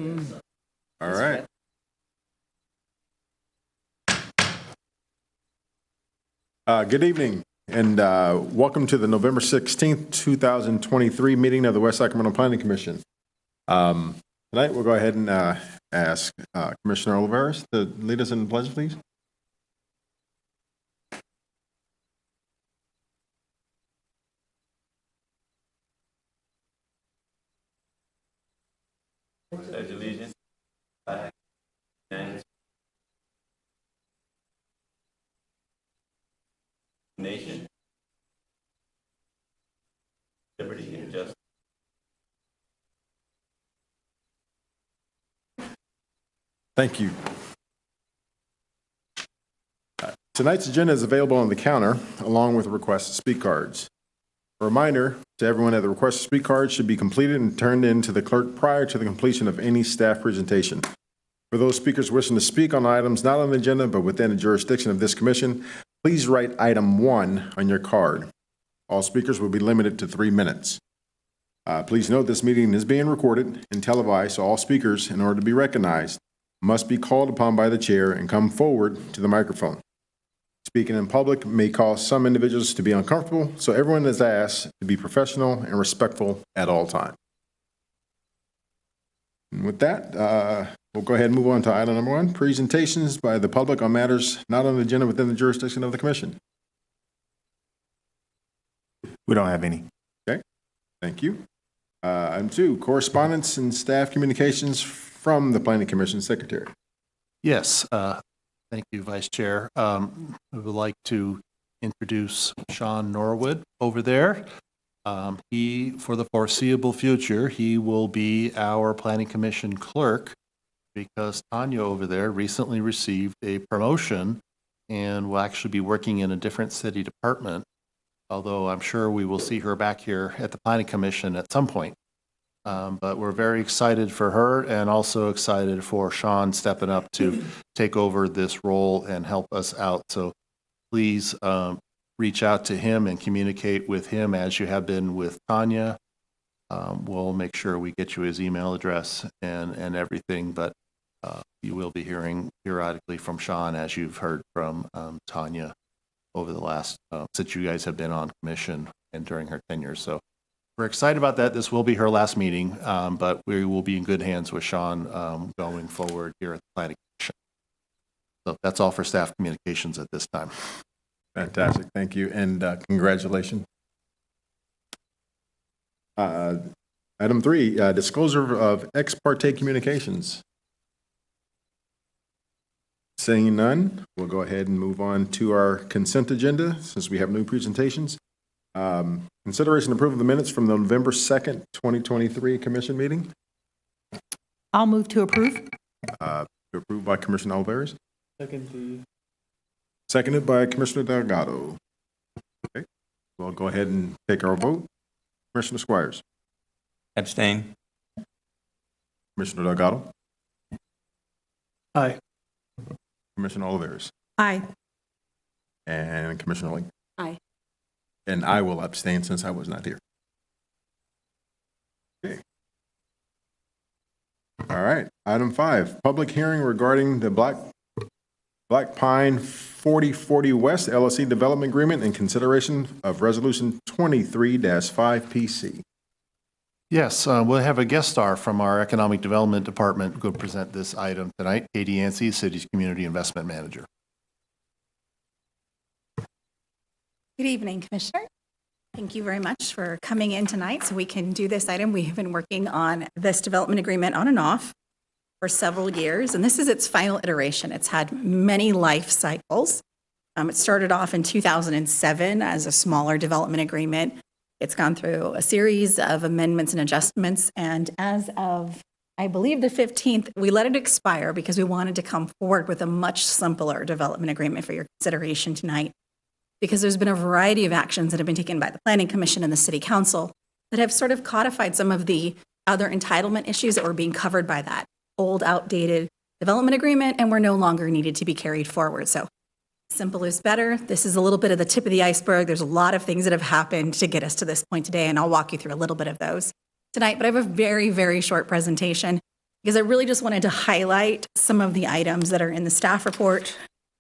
All right. Good evening, and welcome to the November 16th, 2023 meeting of the West Sacramento Planning Commission. Tonight, we'll go ahead and ask Commissioner Olivares to lead us in the pledge, please. Pledge allegiance. Flag. Nation. Liberty and justice. Thank you. Tonight's agenda is available on the counter, along with the request to speak cards. A reminder to everyone that the request to speak cards should be completed and turned in to the clerk prior to the completion of any staff presentation. For those speakers wishing to speak on items not on the agenda but within the jurisdiction of this commission, please write item 1 on your card. All speakers will be limited to 3 minutes. Please note this meeting is being recorded and televised, so all speakers, in order to be recognized, must be called upon by the chair and come forward to the microphone. Speaking in public may cause some individuals to be uncomfortable, so everyone is asked to be professional and respectful at all times. And with that, we'll go ahead and move on to item number 1, presentations by the public on matters not on the agenda within the jurisdiction of the commission. We don't have any. Okay, thank you. Item 2, correspondence and staff communications from the Planning Commission Secretary. Yes, thank you, Vice Chair. I would like to introduce Sean Norwood over there. He, for the foreseeable future, he will be our Planning Commission clerk because Tanya over there recently received a promotion and will actually be working in a different city department, although I'm sure we will see her back here at the Planning Commission at some point. But we're very excited for her and also excited for Sean stepping up to take over this role and help us out. So please reach out to him and communicate with him as you have been with Tanya. We'll make sure we get you his email address and everything, but you will be hearing periodically from Sean as you've heard from Tanya over the last, since you guys have been on commission and during her tenure. So we're excited about that. This will be her last meeting, but we will be in good hands with Sean going forward here at the Planning Commission. So that's all for staff communications at this time. Fantastic, thank you, and congratulations. Item 3, disclosure of ex parte communications. Seeing none, we'll go ahead and move on to our consent agenda since we have no presentations. Consideration and approval of the minutes from the November 2nd, 2023 commission meeting. I'll move to approve. Approved by Commissioner Olivares. Seconded by Commissioner Delgado. Okay, we'll go ahead and take our vote. Commissioner Squires. Abstain. Commissioner Delgado. Aye. Commissioner Olivares. Aye. And Commissioner Link. Aye. And I will abstain since I was not here. Okay. All right. Item 5, public hearing regarding the Black Pine 4040 West LLC development agreement and consideration of resolution 23-5PC. Yes, we'll have a guest star from our Economic Development Department go present this item tonight. Katie Yancey, City's Community Investment Manager. Good evening, Commissioner. Thank you very much for coming in tonight so we can do this item. We have been working on this development agreement on and off for several years, and this is its final iteration. It's had many life cycles. It started off in 2007 as a smaller development agreement. It's gone through a series of amendments and adjustments, and as of, I believe, the 15th, we let it expire because we wanted to come forward with a much simpler development agreement for your consideration tonight, because there's been a variety of actions that have been taken by the Planning Commission and the City Council that have sort of codified some of the other entitlement issues that were being covered by that old, outdated development agreement and were no longer needed to be carried forward. So simple is better. This is a little bit of the tip of the iceberg. There's a lot of things that have happened to get us to this point today, and I'll walk you through a little bit of those tonight. But I have a very, very short presentation. because I really just wanted to highlight some of the items that are in the staff report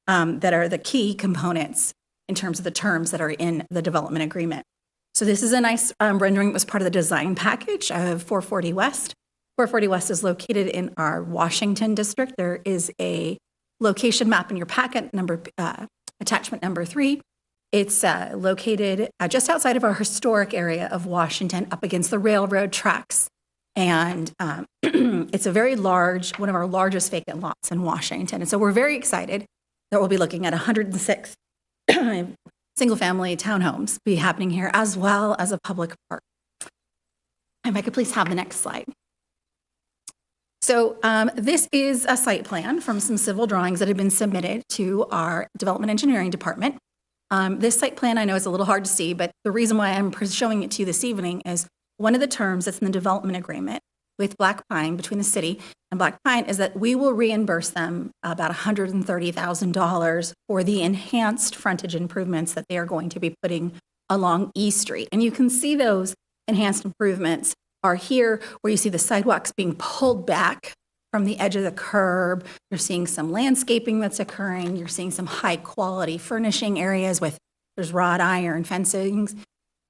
that are the key components in terms of the terms that are in the development agreement. So this is a nice rendering. It was part of the design package of 440 West. 440 West is located in our Washington district. There is a location map in your packet, attachment number 3. It's located just outside of our historic area of Washington, up against the railroad tracks. And it's a very large, one of our largest vacant lots in Washington. And so we're very excited that we'll be looking at 106 single-family townhomes be happening here, as well as a public park. If I could please have the next slide. So this is a site plan from some civil drawings that have been submitted to our development engineering department. This site plan I know is a little hard to see, but the reason why I'm showing it to you this evening is one of the terms that's in the development agreement with Black Pine, between the city and Black Pine, is that we will reimburse them about $130,000 for the enhanced frontage improvements that they are going to be putting along E Street. And you can see those enhanced improvements are here, where you see the sidewalks being pulled back from the edge of the curb. You're seeing some landscaping that's occurring. You're seeing some high quality furnishing areas there's wrought iron fencing.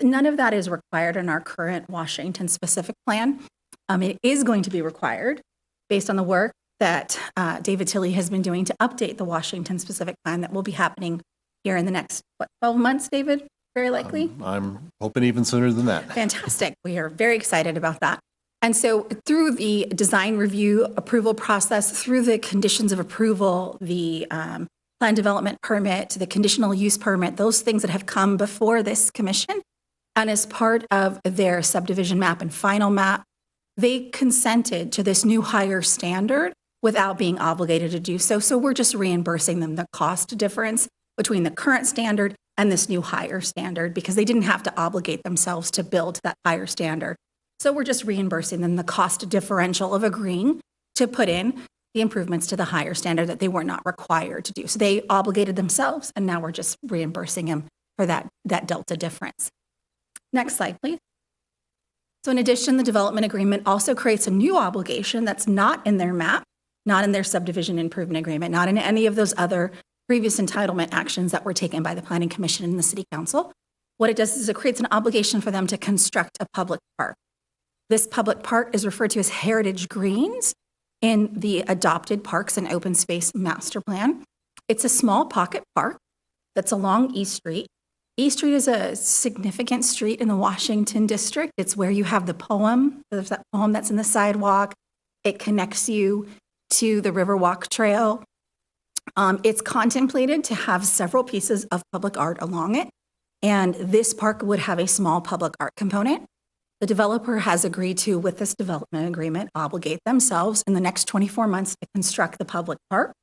None of that is required in our current Washington specific plan. It is going to be required based on the work that David Tilley has been doing to update the Washington specific plan that will be happening here in the next, 12 months, David? Very likely? I'm hoping even sooner than that. Fantastic. We are very excited about that. And so through the design review approval process, through the conditions of approval, the plan development permit, the conditional use permit, those things that have come before this commission, and as part of their subdivision map and final map, they consented to this new higher standard without being obligated to do so. So we're just reimbursing them the cost difference between the current standard and this new higher standard, because they didn't have to obligate themselves to build that higher standard. So we're just reimbursing them the cost differential of agreeing to put in the improvements to the higher standard that they were not required to do. So they obligated themselves, and now we're just reimbursing them for that delta difference. Next slide, please. So in addition, the development agreement also creates a new obligation that's not in their map, not in their subdivision improvement agreement, not in any of those other previous entitlement actions that were taken by the Planning Commission and the City Council. What it does is it creates an obligation for them to construct a public park. This public park is referred to as Heritage Greens in the adopted Parks and Open Space Master Plan. It's a small pocket park that's along E Street. E Street is a significant street in the Washington district. It's where you have the poem. There's that poem that's in the sidewalk. It connects you to the Riverwalk Trail. It's contemplated to have several pieces of public art along it, and this park would have a small public art component. The developer has agreed to, with this development agreement, obligate themselves in the next 24 months to construct the public park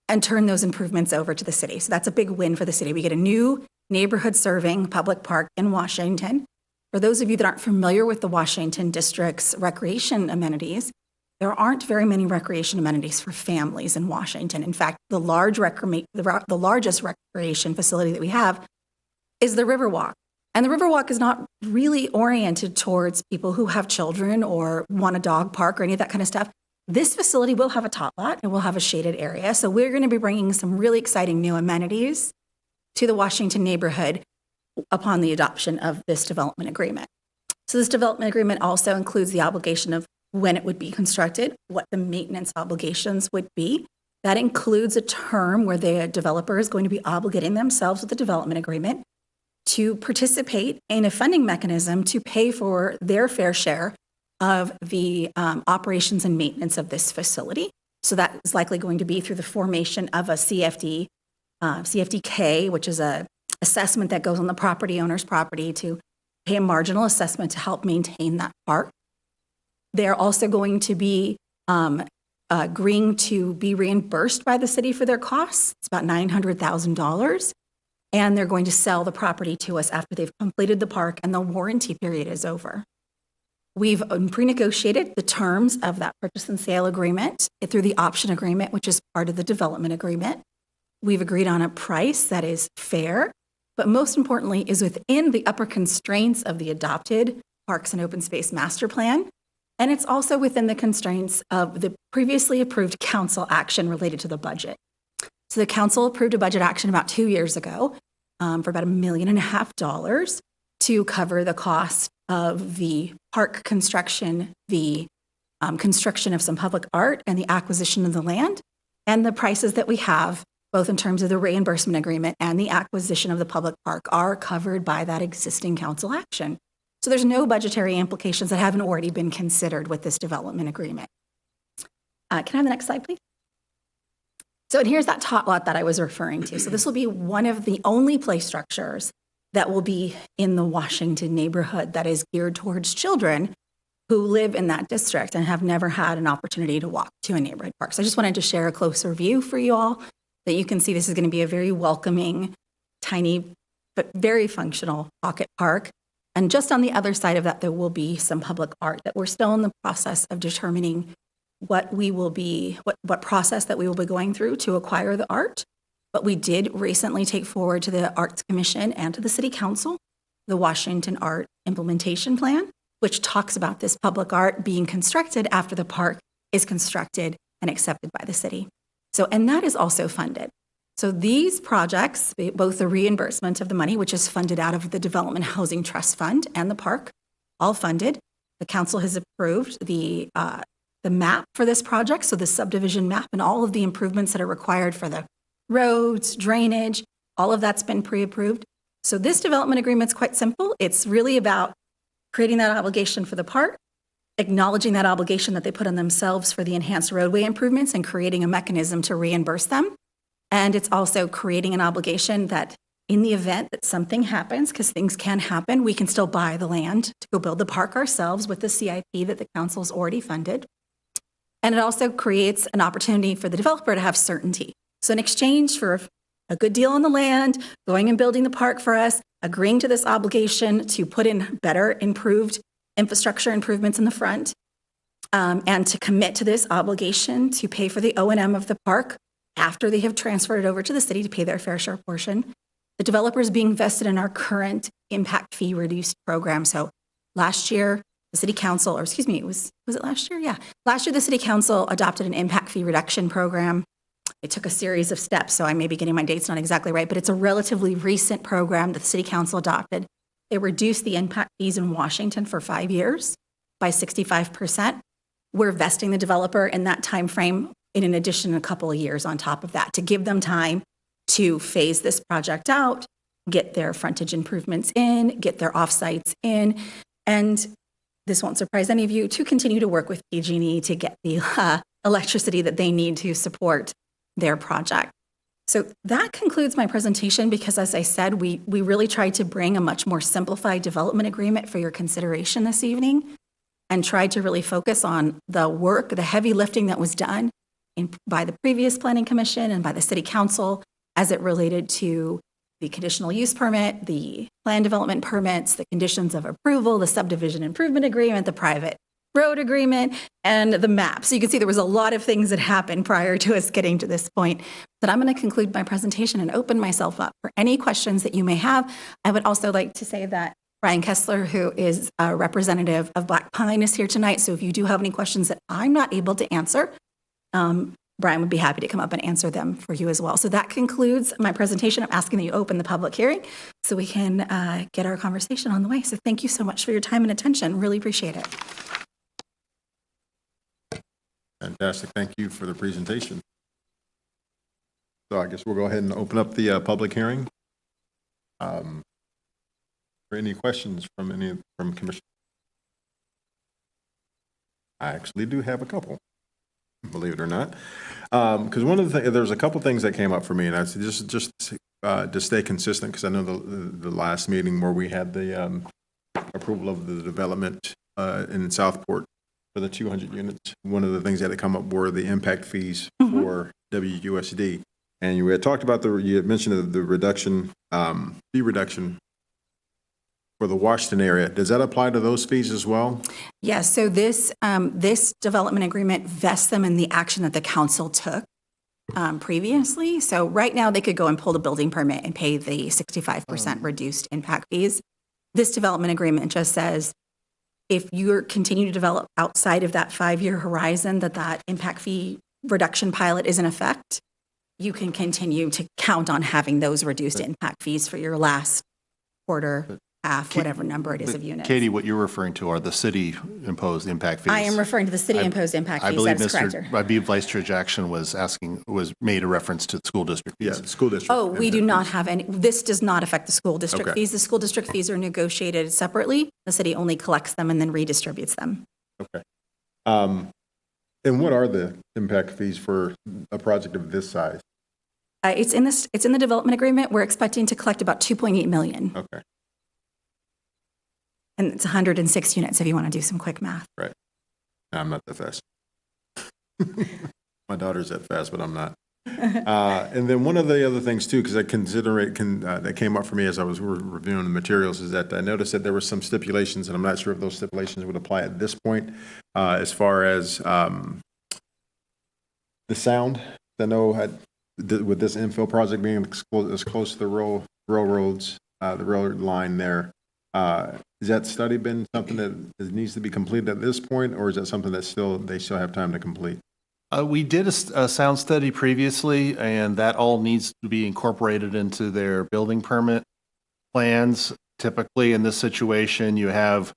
and turn those improvements over to the city. So that's a big win for the city. We get a new neighborhood-serving public park in Washington. For those of you that aren't familiar with the Washington District's recreation amenities, there aren't very many recreation amenities for families in Washington. In fact, the largest recreation facility that we have is the Riverwalk. And the Riverwalk is not really oriented towards people who have children or want a dog park or any of that kind of stuff. This facility will have a tot lot and will have a shaded area. So we're going to be bringing some really exciting new amenities to the Washington neighborhood upon the adoption of this development agreement. So this development agreement also includes the obligation of when it would be constructed, what the maintenance obligations would be. That includes a term where the developer is going to be obligating themselves with the development agreement to participate in a funding mechanism to pay for their fair share of the operations and maintenance of this facility. So that is likely going to be through the formation of a CFDK, which is a assessment that goes on the property owner's property to pay a marginal assessment to help maintain that park. They're also going to be agreeing to be reimbursed by the city for their costs. It's about $900,000. And they're going to sell the property to us after they've completed the park and the warranty period is over. We've pre-negotiated the terms of that purchase and sale agreement through the option agreement, which is part of the development agreement. We've agreed on a price that is fair, but most importantly is within the upper constraints of the adopted Parks and Open Space Master Plan. And it's also within the constraints of the previously approved council action related to the budget. So the council approved a budget action about 2 years ago for about $1.5 million to cover the cost of the park construction, the construction of some public art, and the acquisition of the land. And the prices that we have, both in terms of the reimbursement agreement and the acquisition of the public park, are covered by that existing council action. So there's no budgetary implications that haven't already been considered with this development agreement. Can I have the next slide, please? So and here's that tot lot that I was referring to. So this will be one of the only play structures that will be in the Washington neighborhood that is geared towards children who live in that district and have never had an opportunity to walk to a neighborhood park. So I just wanted to share a closer view for you all that you can see this is going to be a very welcoming, tiny, but very functional pocket park. And just on the other side of that, there will be some public art that we're still in the process of determining what process that we will be going through to acquire the art. But we did recently take forward to the Arts Commission and to the City Council the Washington Art Implementation Plan, which talks about this public art being constructed after the park is constructed and accepted by the city. So, and that is also funded. So these projects, both the reimbursement of the money, which is funded out of the Development Housing Trust Fund, and the park, all funded. The council has approved the map for this project, so the subdivision map and all of the improvements that are required for the roads, drainage, all of that's been pre-approved. So this development agreement is quite simple. It's really about creating that obligation for the park, acknowledging that obligation that they put on themselves for the enhanced roadway improvements, and creating a mechanism to reimburse them. And it's also creating an obligation that in the event that something happens, because things can happen, we can still buy the land to go build the park ourselves with the CIP that the council's already funded. And it also creates an opportunity for the developer to have certainty. So in exchange for a good deal on the land, going and building the park for us, agreeing to this obligation to put in better, improved infrastructure improvements in the front, and to commit to this obligation to pay for the O&M of the park after they have transferred it over to the city to pay their fair share portion. The developer is being vested in our current impact fee reduced program. So last year, the city council, or excuse me, was it last year? Yeah. Last year, the city council adopted an impact fee reduction program. It took a series of steps, so I may be getting my dates not exactly right, but it's a relatively recent program that the city council adopted. They reduced the impact fees in Washington for 5 years by 65%. We're vesting the developer in that time frame in addition a couple of years on top of that to give them time to phase this project out, get their frontage improvements in, get their offsites in, and this won't surprise any of you, to continue to work with PG&E to get the electricity that they need to support their project. So that concludes my presentation because, as I said, we really tried to bring a much more simplified development agreement for your consideration this evening and tried to really focus on the work, the heavy lifting that was done by the previous Planning Commission and by the City Council as it related to the conditional use permit, the plan development permits, the conditions of approval, the subdivision improvement agreement, the private road agreement, and the map. So you can see there was a lot of things that happened prior to us getting to this point. But I'm going to conclude my presentation and open myself up for any questions that you may have. I would also like to say that Brian Kessler, who is a representative of Black Pine, is here tonight. So if you do have any questions that I'm not able to answer, Brian would be happy to come up and answer them for you as well. So that concludes my presentation. I'm asking that you open the public hearing so we can get our conversation on the way. So thank you so much for your time and attention. Really appreciate it. Fantastic. Thank you for the presentation. So I guess we'll go ahead and open up the public hearing. For any questions from Commissioner? I actually do have a couple, believe it or not. Because one of the things, there's a couple things that came up for me, and I said just to stay consistent, because I know the last meeting where we had the approval of the development in Southport for the 200 units, one of the things that had come up were the impact fees for WUSD. And you had talked about you had mentioned the reduction, fee reduction for the Washington area. Does that apply to those fees as well? Yes. So this development agreement vests them in the action that the council took previously. So right now they could go and pull the building permit and pay the 65% reduced impact fees. This development agreement just says, if you're continue to develop outside of that 5-year horizon, that impact fee reduction pilot is in effect, you can continue to count on having those reduced impact fees for your last quarter, half, whatever number it is of units. Katie, what you're referring to are the city-imposed impact fees. I am referring to the city-imposed impact I fees, believe that is correct. I believe Vice Chair Jackson was made a reference to school district Yeah, fees. the school district. Oh, we do not have any, this does not affect the school district Okay. fees. The school district fees are negotiated separately. The city only collects them and then redistributes them. Okay. And what are the impact fees for a project of this size? It's in the development agreement. We're expecting to collect about 2.8 million. Okay, And it's 106 units if you want to do some quick math. right. No, I'm not that fast. My daughter's that fast, but I'm not. And then one of the other things too, because I consider it, that came up for me as I was reviewing the materials, is that I noticed that there were some stipulations, and I'm not sure if those stipulations would apply at this point, as far as the sound. I know with this infill project being as close to the railroads, the railroad line there, has that study been something that needs to be completed at this point, or is that something that they still have time to complete? We did a sound study previously, and that all needs to be incorporated into their building permit plans. Typically, in this situation, you have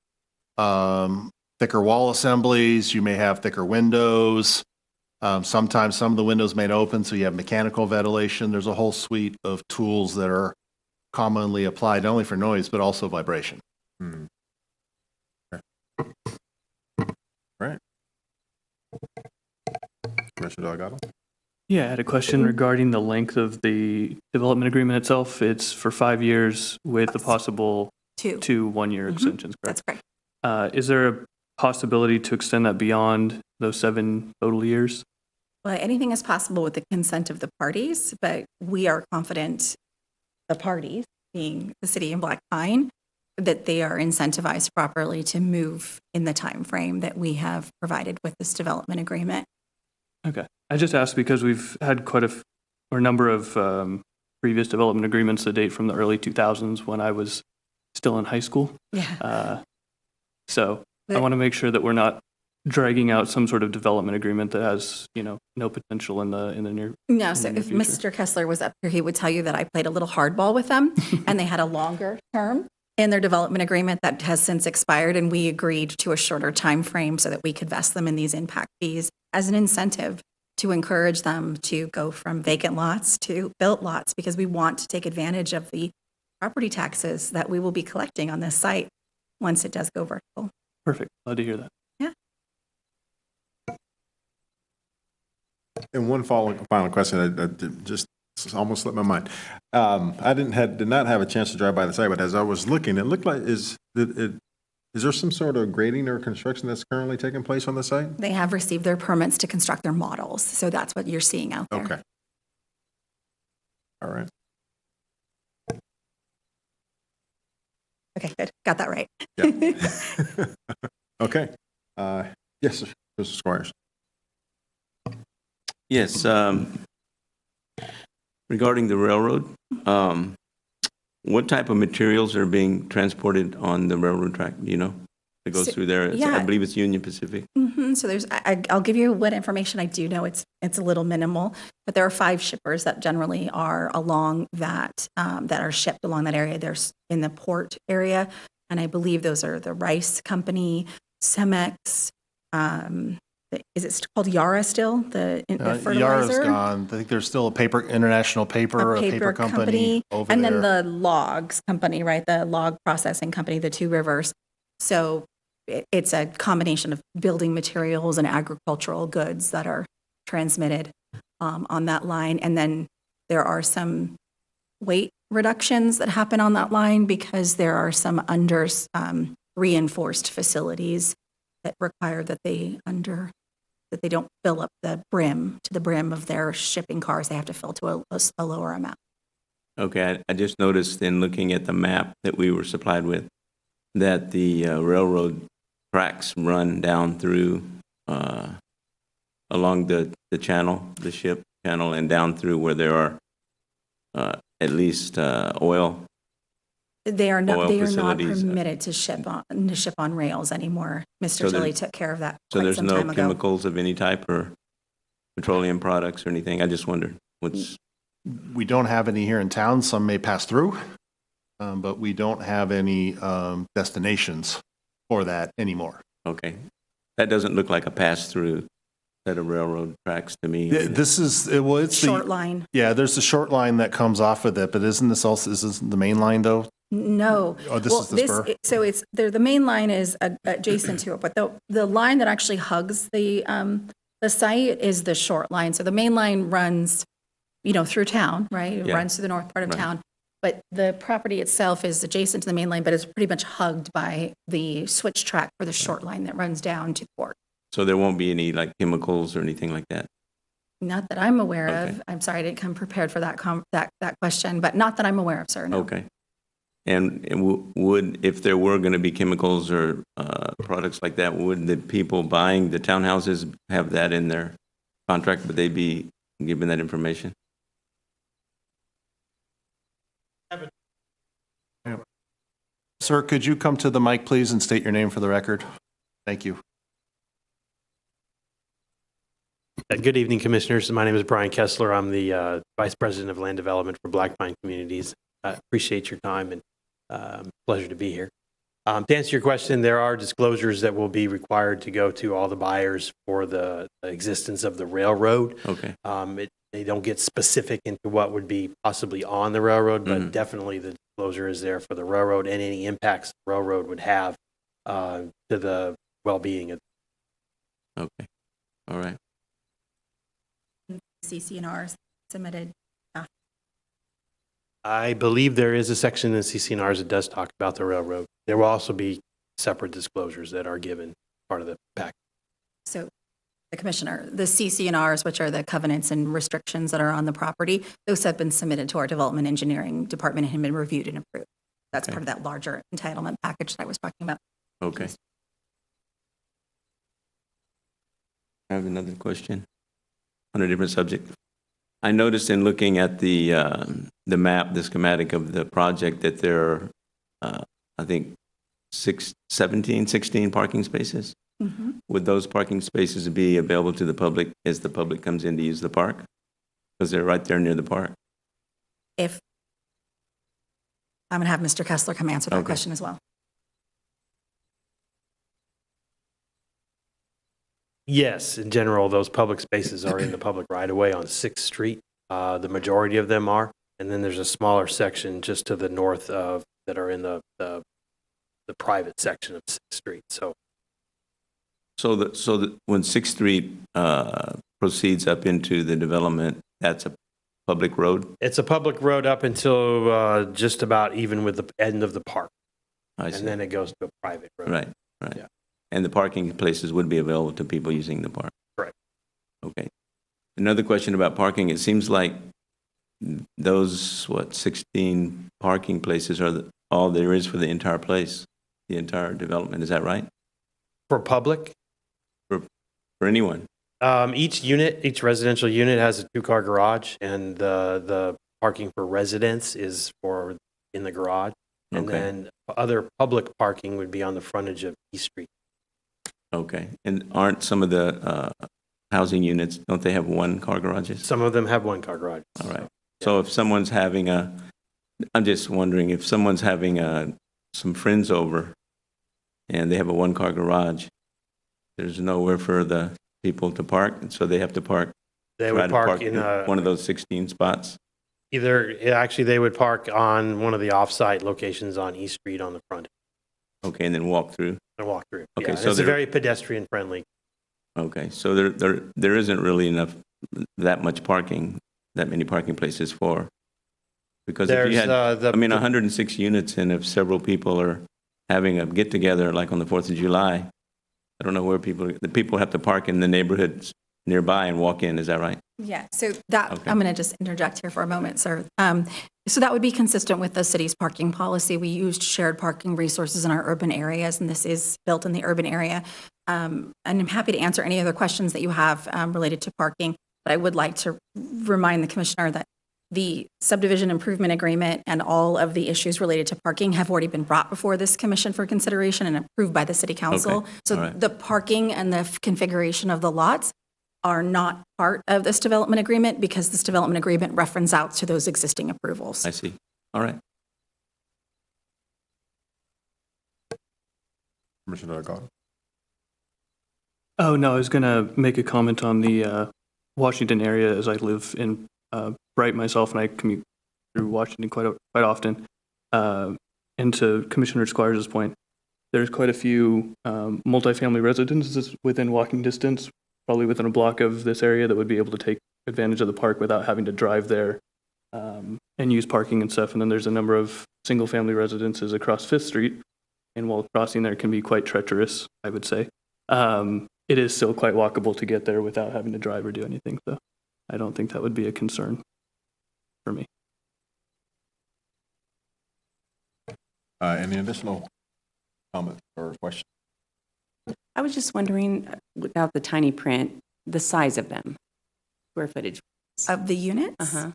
thicker wall assemblies, you may have thicker windows. Sometimes some of the windows may open, so you have mechanical ventilation. There's a whole suite of tools that are commonly applied, not only for noise, but also vibration. Hmm. Okay. Right. Commissioner Delgado? Yeah, I had a question regarding the length of the development agreement itself. It's for 5 years with the possible 2 one-year extensions, That's correct? correct. Is there a possibility to extend that beyond those 7 total years? Well, anything is possible with the consent of the parties, but we are confident, the parties, being the city and Black Pine, that they are incentivized properly to move in the time frame that we have provided with this development agreement. Okay. I just asked because we've had quite a number of previous development agreements that date from the early 2000s when I was still in high school. Yeah. So I want to make sure that we're not dragging out some sort of development agreement that has, no potential in the near. No, so in the if future. Mr. Kessler was up here, he would tell you that I played a little hardball with them, and they had a longer term in their development agreement that has since expired, and we agreed to a shorter time frame so that we could vest them in these impact fees as an incentive to encourage them to go from vacant lots to built lots, because we want to take advantage of the property taxes that we will be collecting on this site once it does go vertical. Perfect. Glad to hear that. And one final question, I just almost slipped my mind. I did not have a chance to drive by the site, but as I was looking, it looked like, is there some sort of grading or construction that's currently taking place on the site? They have received their permits to construct their models, so that's what you're seeing out there. Okay. All right. Okay, good. Got that right. Yeah. Okay. Yes, sir. Mr. Squires. Yes, regarding the railroad, what type of materials are being transported on the railroad track, do you know? It goes So- through there, yeah. I believe it's Union Pacific. So I'll give you what information I do know. It's a little minimal, but there are 5 shippers that generally are along that are shipped along that area. There's in the port area, and I believe those are the Rice Company, Cemex. Is it called Yara still? The Yara's fertilizer. gone. I think there's still a international paper, a paper company over and there. then the logs company, right? The log processing company, the Two Rivers. So it's a combination of building materials and agricultural goods that are transmitted on that line. And then there are some weight reductions that happen on that line because there are some reinforced facilities that require that they don't fill up the brim to the brim of their shipping cars. They have to fill to a lower amount. Okay, I just noticed in looking at the map that we were supplied with, that the railroad tracks run down through, along the channel, the ship channel, and down through where there are at least oil They are not, oil they are not facilities. permitted to ship on rails anymore. So Mr. there- Tilly took care of that So quite there's some no time ago. chemicals of any type or petroleum products or anything? I just wondered what's, We don't have any here in town. Some may pass through, but we don't have any destinations for that anymore. okay. That doesn't look like a pass-through set of railroad tracks to me. This is, well, it's Short the, line. yeah, there's the short line that comes off of it, but isn't this also, is this the main line though? No. Oh, this Well, is the spur? So it's, the main line is adjacent to it, but the line that actually hugs the site is the short line. So the main line runs, through town, right? It Yeah. runs through the north part of Right. town. But the property itself is adjacent to the main line, but it's pretty much hugged by the switch track for the short line that runs down to the port. So there won't be any like chemicals or anything like that? Not that I'm aware Okay. of. I'm sorry, I didn't come prepared for that question, but not that I'm aware of, sir, no. Okay. And would, if there were going to be chemicals or products like that, would the people buying the townhouses have that in their contract? Would they be given that information? Sir, could you come to the mic, please, and state your name for the record? Thank you. Good evening, Commissioners. My name is Brian Kessler. I'm the Vice President of Land Development for Black Pine Communities. I appreciate your time and pleasure to be here. To answer your question, there are disclosures that will be required to go to all the buyers for the existence of the railroad. Okay. They don't get specific into what would be possibly on the railroad, but definitely the disclosure is there for the railroad and any impacts the railroad would have to the well-being of. Okay. All right. CC&Rs submitted. I believe there is a section in CCNRs that does talk about the railroad. There will also be separate disclosures that are given part of the package. So the commissioner, the CC&Rs, which are the covenants and restrictions that are on the property, those have been submitted to our development engineering department and have been reviewed and approved. That's Okay. part of that larger entitlement package that I was talking about. Okay. I have another question on a different subject. I noticed in looking at the map, the schematic of the project, that there are, I think, 16 parking spaces. Mm-hmm. Would those parking spaces be available to the public as the public comes in to use the park? Because they're right there near the park. If, I'm going to have Mr. Kessler come answer that Okay. question as well. Yes, in general, those public spaces are in the public right-of-way on 6th Street. The majority of them are. And then there's a smaller section just to the north of, that are in the private section of 6th Street. So So when 6th Street proceeds up into the development, that's a public road? it's a public road up until just about even with the end of the park. I see. And then it goes to a private road. Right, right. Yeah. And the parking places would be available to people using the park? Correct. Okay. Another question about parking. It seems like those, 16 parking places are all there is for the entire place, the entire development. Is that right? For public, For anyone? each residential unit has a 2-car garage, and the parking for residents is for in the garage. And Okay. then other public parking would be on the frontage of East Street. Okay. And aren't some of the housing units, don't they have 1-car garages? Some of them have 1-car garage. All right. So if someone's having I'm just wondering, if someone's having some friends over and they have a 1-car garage, there's nowhere for the people to park, and so they have to park, They try would to park in one of those 16 spots? actually, they would park on one of the off-site locations on East Street on the front Okay, and then walk through? and walk through. Okay, Yeah, so it's a there- very pedestrian-friendly. Okay, so there isn't really that much parking, that many parking places for, because if you There's had, the. 106 units, and if several people are having a get-together like on the 4th of July, I don't know where the people have to park in the neighborhoods nearby and walk in, is that right? Yeah, so that, Okay. I'm going to just interject here for a moment, sir. So that would be consistent with the city's parking policy. We used shared parking resources in our urban areas, and this is built in the urban area. And I'm happy to answer any other questions that you have related to parking, but I would like to remind the commissioner that the subdivision improvement agreement and all of the issues related to parking have already been brought before this commission for consideration and approved by the city council. Okay, So all right. the parking and the configuration of the lots are not part of this development agreement because this development agreement references out to those existing approvals. I see. All right. Commissioner Delgado? Oh, no, I was going to make a comment on the Washington area as I live in Bright myself and I commute through Washington quite often. And to Commissioner Squires' point, there's quite a few multifamily residences within walking distance, probably within a block of this area that would be able to take advantage of the park without having to drive there and use parking and stuff. And then there's a number of single-family residences across Fifth Street, and while crossing there can be quite treacherous, I would say, it is still quite walkable to get there without having to drive or do anything. So I don't think that would be a concern for me. Any additional comments or questions? I was just wondering, without the tiny print, the size of them, square footage. Of the units? Uh-huh.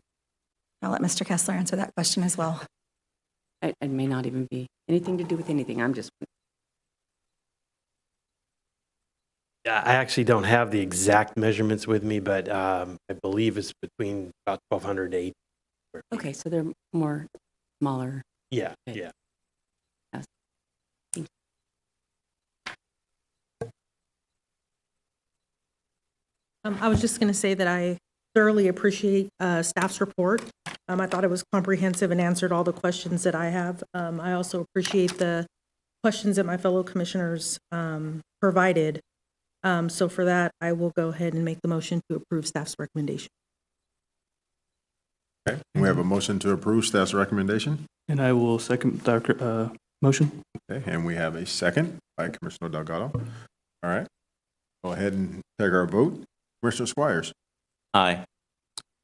I'll let Mr. Kessler answer that question as well. It may not even be anything to do with anything. I'm just, Yeah, I actually don't have the exact measurements with me, but I believe it's between about 1,200 to 8. okay, so they're more smaller. Yeah, Okay. yeah. I was just going to say that I thoroughly appreciate staff's report. I thought it was comprehensive and answered all the questions that I have. I also appreciate the questions that my fellow commissioners provided. So for that, I will go ahead and make the motion to approve staff's recommendation. Okay, we have a motion to approve staff's recommendation. And I will second the motion. Okay, and we have a second by Commissioner Delgado. All right, go ahead and take our vote. Commissioner Squires, Aye.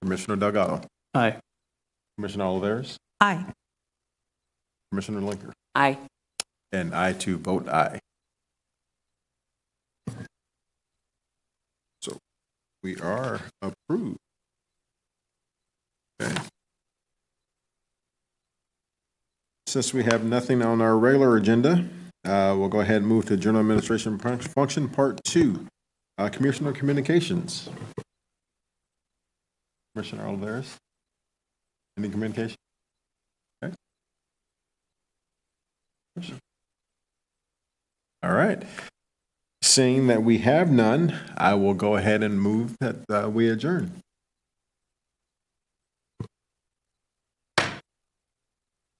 Commissioner Delgado, Aye. Commissioner Oliveras, Aye. Commissioner Linker, I, and I too vote aye. So we are approved. Okay. Since we have nothing on our regular agenda, we'll go ahead and move to General Administration Function Part 2, Commissioner Communications. Commissioner Oliveras, any communication? Okay. All right. Seeing that we have none, I will go ahead and move that we adjourn.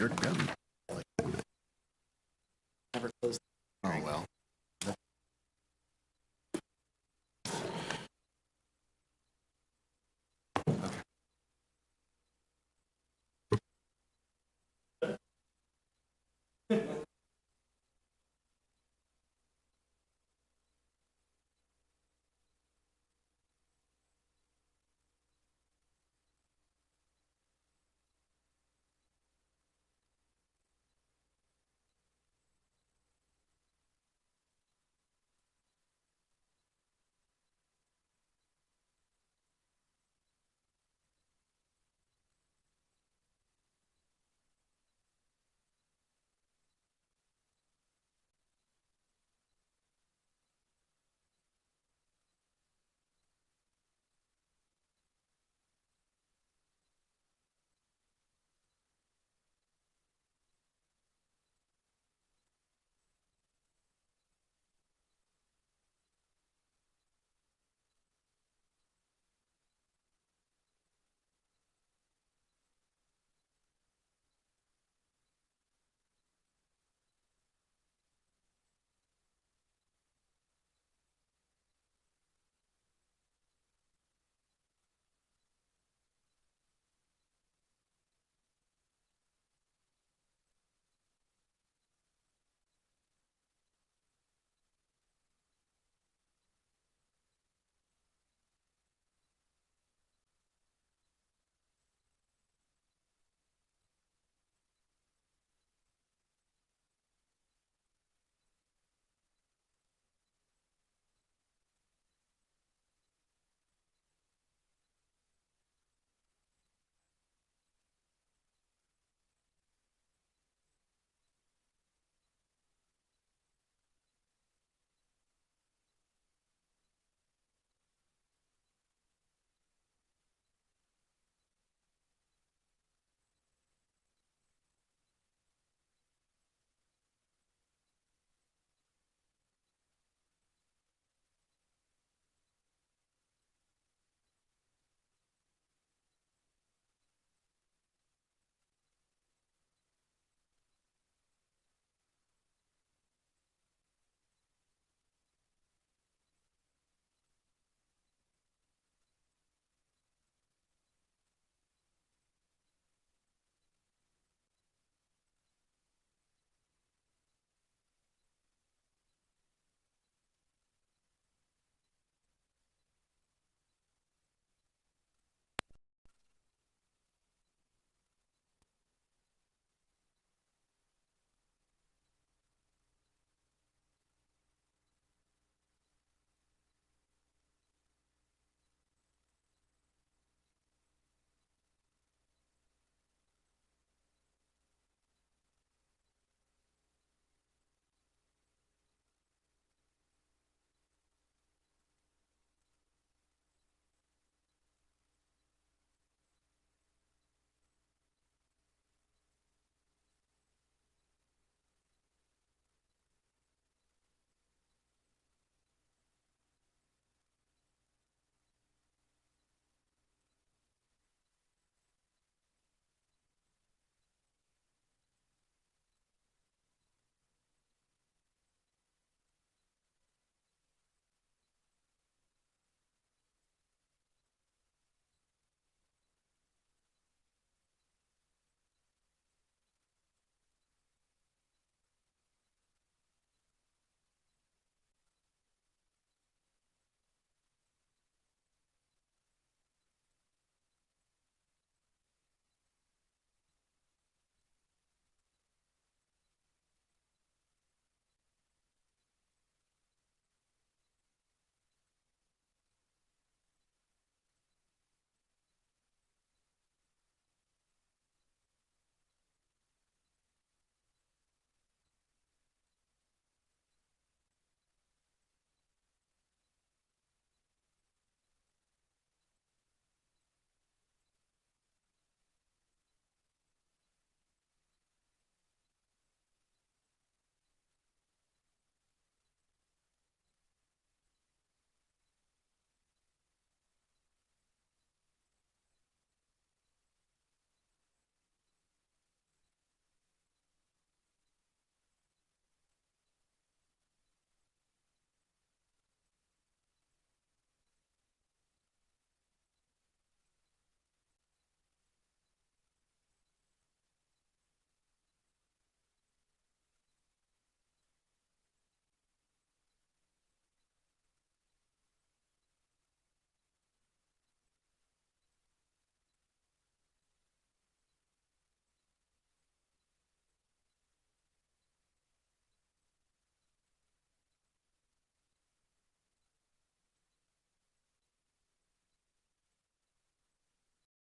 You're done. never closed. Oh, well.